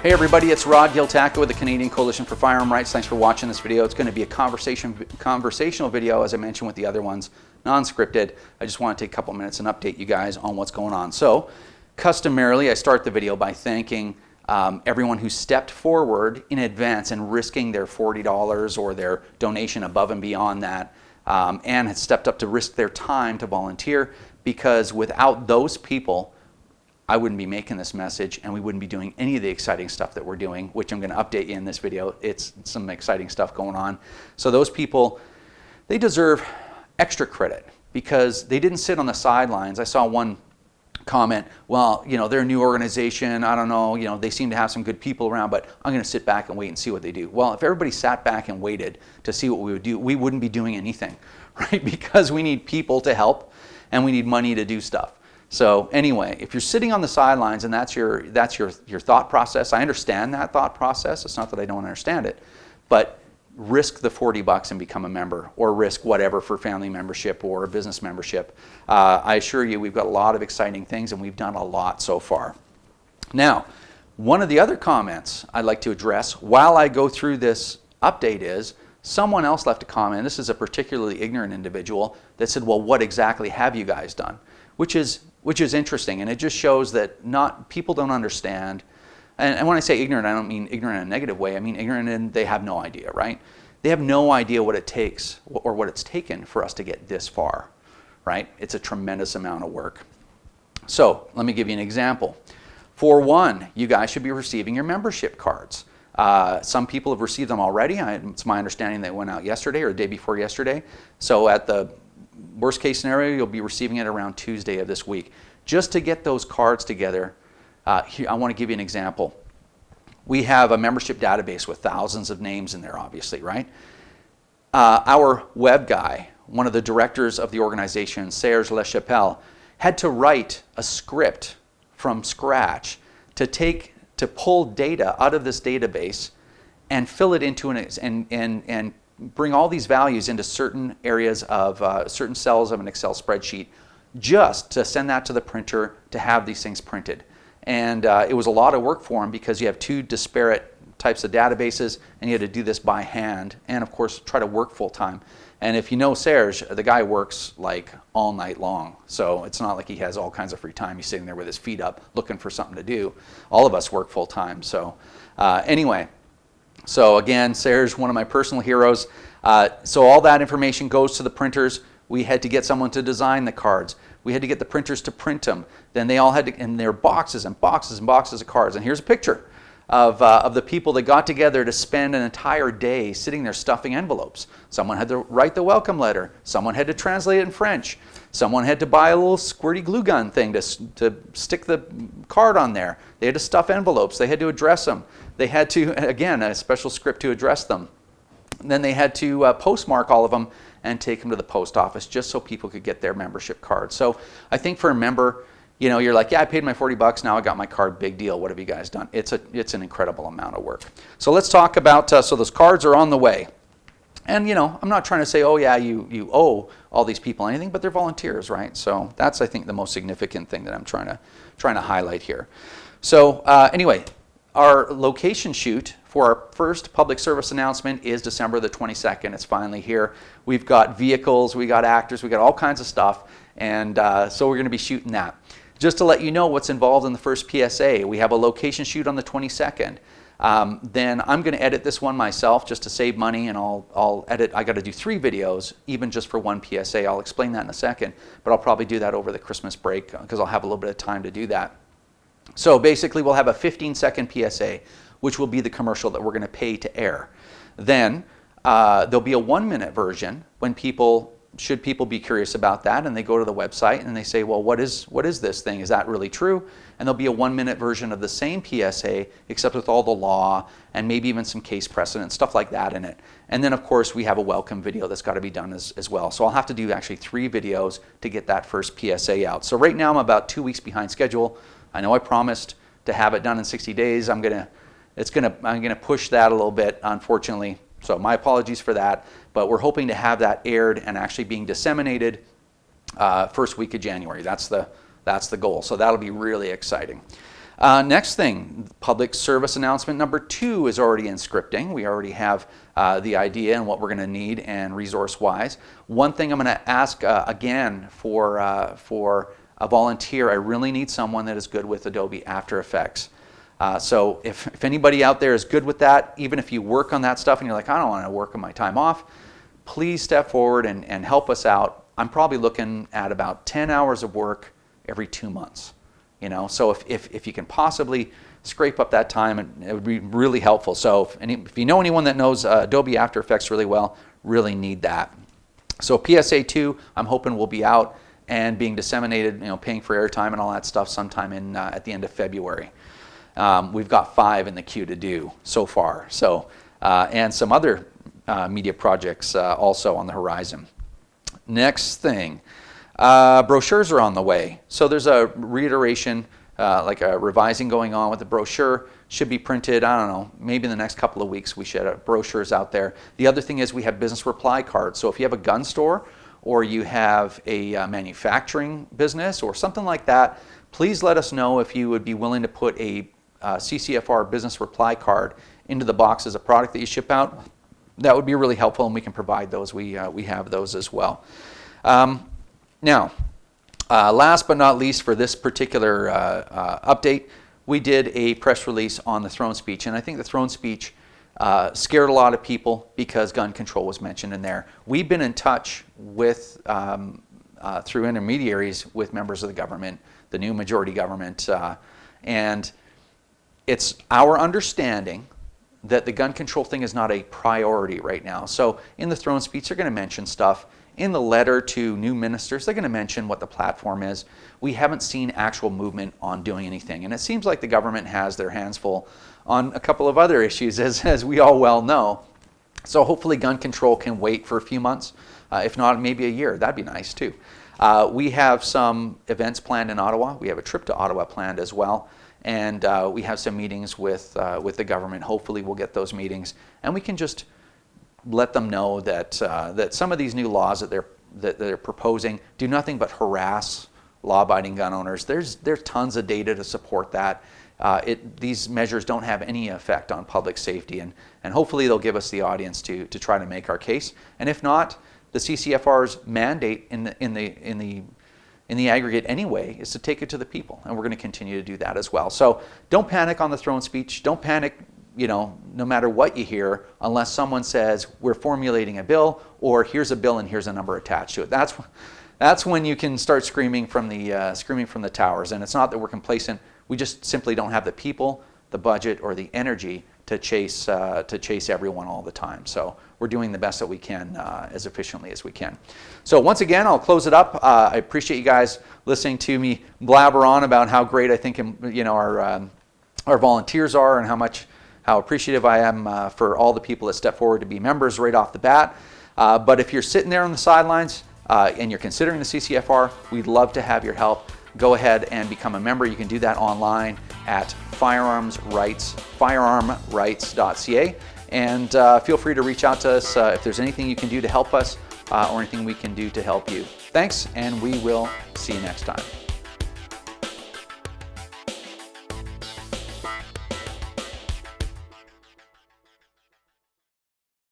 Hey everybody, it's Rod Giltaco with the Canadian Coalition for Firearm Rights. Thanks for watching this video. It's going to be a conversational video, as I mentioned with the other ones, non-scripted. I just want to take a couple minutes and update you guys on what's going on. So, customarily, I start the video by thanking everyone who stepped forward in advance and risking their $40 or their donation above and beyond that, and has stepped up to risk their time to volunteer, because without those people, I wouldn't be making this message and we wouldn't be doing any of the exciting stuff that we're doing, which I'm going to update you in this video. It's some exciting stuff going on. So those people, they deserve extra credit because they didn't sit on the sidelines. I saw one comment, well, you know, they're a new organization, I don't know, you know, they seem to have some good people around, but I'm going to sit back and wait and see what they do. Well, if everybody sat back and waited to see what we would do, we wouldn't be doing anything, right? Because we need people to help and we need money to do stuff. So anyway, if you're sitting on the sidelines and that's your thought process, I understand that thought process. It's not that I don't understand it, but risk the $40 and become a member, or risk whatever for family membership or a business membership. I assure you, we've got a lot of exciting things and we've done a lot so far. Now, one of the other comments I'd like to address while I go through this update is someone else left a comment. This is a particularly ignorant individual that said, well, what exactly have you guys done? Which is interesting, and it just shows that people don't understand. And when I say ignorant, I don't mean ignorant in a negative way. I mean ignorant in they have no idea, right? They have no idea what it takes or what it's taken for us to get this far, right? It's a tremendous amount of work. So let me give you an example. For one, you guys should be receiving your membership cards. Some people have received them already. It's my understanding they went out yesterday or the day before yesterday. So at the worst case scenario, you'll be receiving it around Tuesday of this week. Just to get those cards together, here, I want to give you an example. We have a membership database with thousands of names in there, obviously, right? Our web guy, one of the directors of the organization, Serge LeChapelle, had to write a script from scratch to pull data out of this database and fill it into and bring all these values into certain areas of certain cells of an Excel spreadsheet, just to send that to the printer to have these things printed. And it was a lot of work for him because you have two disparate types of databases and you had to do this by hand and of course try to work full time. And if you know Serge, the guy works like all night long. So it's not like he has all kinds of free time. He's sitting there with his feet up looking for something to do. All of us work full time. So anyway, so again, Serge, one of my personal heroes. So all that information goes to the printers. We had to get someone to design the cards. We had to get the printers to print them. Then they all had to, in their boxes and boxes and boxes of cards. And here's a picture of the people that got together to spend an entire day sitting there stuffing envelopes. Someone had to write the welcome letter. Someone had to translate it in French. Someone had to buy a little squirty glue gun thing to stick the card on there. They had to stuff envelopes. They had to address them. They had to, again, a special script to address them. And then they had to postmark all of them and take them to the post office just so people could get their membership cards. So I think for a member, you know, you're like, yeah, I paid my $40, now I got my card, big deal. What have you guys done? It's an incredible amount of work. So let's talk about, so those cards are on the way. And you know, I'm not trying to say, oh yeah, you owe all these people anything, but they're volunteers, right? So that's, I think, the most significant thing that I'm trying to highlight here. So anyway, our location shoot for our first public service announcement is December the 22nd. It's finally here. We've got vehicles, we got actors, we got all kinds of stuff, and so we're going to be shooting that. Just to let you know what's involved in the first PSA, we have a location shoot on the 22nd. Then I'm going to edit this one myself just to save money, and I'll edit. I got to do 3 videos, even just for one PSA. I'll explain that in a second, but I'll probably do that over the Christmas break because I'll have a little bit of time to do that. So basically, we'll have a 15-second PSA, which will be the commercial that we're going to pay to air. Then there'll be a 1-minute version when should people be curious about that, and they go to the website and they say, well, what is this thing? Is that really true? And there'll be a 1-minute version of the same PSA, except with all the law and maybe even some case precedent, stuff like that in it. And then, of course, we have a welcome video that's got to be done as well. So I'll have to do actually 3 videos to get that first PSA out. So right now I'm about 2 weeks behind schedule. I know I promised to have it done in 60 days. I'm gonna push that a little bit, unfortunately. So my apologies for that, but we're hoping to have that aired and actually being disseminated first week of January. That's the goal. So that'll be really exciting. Next thing, public service announcement number 2 is already in scripting. We already have the idea and what we're going to need and resource-wise. One thing I'm going to ask again for a volunteer, I really need someone that is good with Adobe After Effects. So if anybody out there is good with that, even if you work on that stuff and you're like, I don't want to work on my time off, please step forward and help us out. I'm probably looking at about 10 hours of work every 2 months. You know, so if you can possibly scrape up that time, it would be really helpful. So if you know anyone that knows Adobe After Effects really well, really need that. So PSA 2, I'm hoping will be out and being disseminated, you know, paying for airtime and all that stuff sometime in at the end of February. We've got 5 in the queue to do so far. So and some other media projects also on the horizon. Next thing. Brochures are on the way. So there's a reiteration, like a revising going on with the brochure. Should be printed, I don't know, maybe in the next couple of weeks we should have brochures out there. The other thing is we have business reply cards. So if you have a gun store or you have a manufacturing business or something like that, please let us know if you would be willing to put a CCFR business reply card into the box as a product that you ship out. That would be really helpful, and we can provide those. We have those as well. Now, last but not least for this particular update, we did a press release on the throne speech, and I think the throne speech scared a lot of people because gun control was mentioned in there. We've been in touch with, through intermediaries with members of the government, the new majority government, and it's our understanding that the gun control thing is not a priority right now. So in the throne speech, they're going to mention stuff. In the letter to new ministers, they're going to mention what the platform is. We haven't seen actual movement on doing anything. And it seems like the government has their hands full on a couple of other issues, as we all well know. So hopefully gun control can wait for a few months. If not, maybe a year. That'd be nice too. We have some events planned in Ottawa. We have a trip to Ottawa planned as well. And we have some meetings with the government. Hopefully we'll get those meetings. And we can just let them know that that some of these new laws that they're proposing do nothing but harass law-abiding gun owners. There's tons of data to support that. These measures don't have any effect on public safety, and hopefully they'll give us the audience to try to make our case. And if not, the CCFR's mandate in the aggregate anyway is to take it to the people, and we're going to continue to do that as well. So don't panic on the throne speech. Don't panic, you know, no matter what you hear, unless someone says we're formulating a bill or here's a bill and here's a number attached to it. That's when you can start screaming from the towers. And it's not that we're complacent. We just simply don't have the people, the budget, or the energy to chase everyone all the time. So we're doing the best that we can as efficiently as we can. So once again, I'll close it up. I appreciate you guys listening to me blabber on about how great I think, you know, our volunteers are and how appreciative I am for all the people that step forward to be members right off the bat. But if you're sitting there on the sidelines and you're considering the CCFR, we'd love to have your help. Go ahead and become a member. You can do that online at firearmrights.ca. And feel free to reach out to us if there's anything you can do to help us or anything we can do to help you. Thanks, and we will see you next time.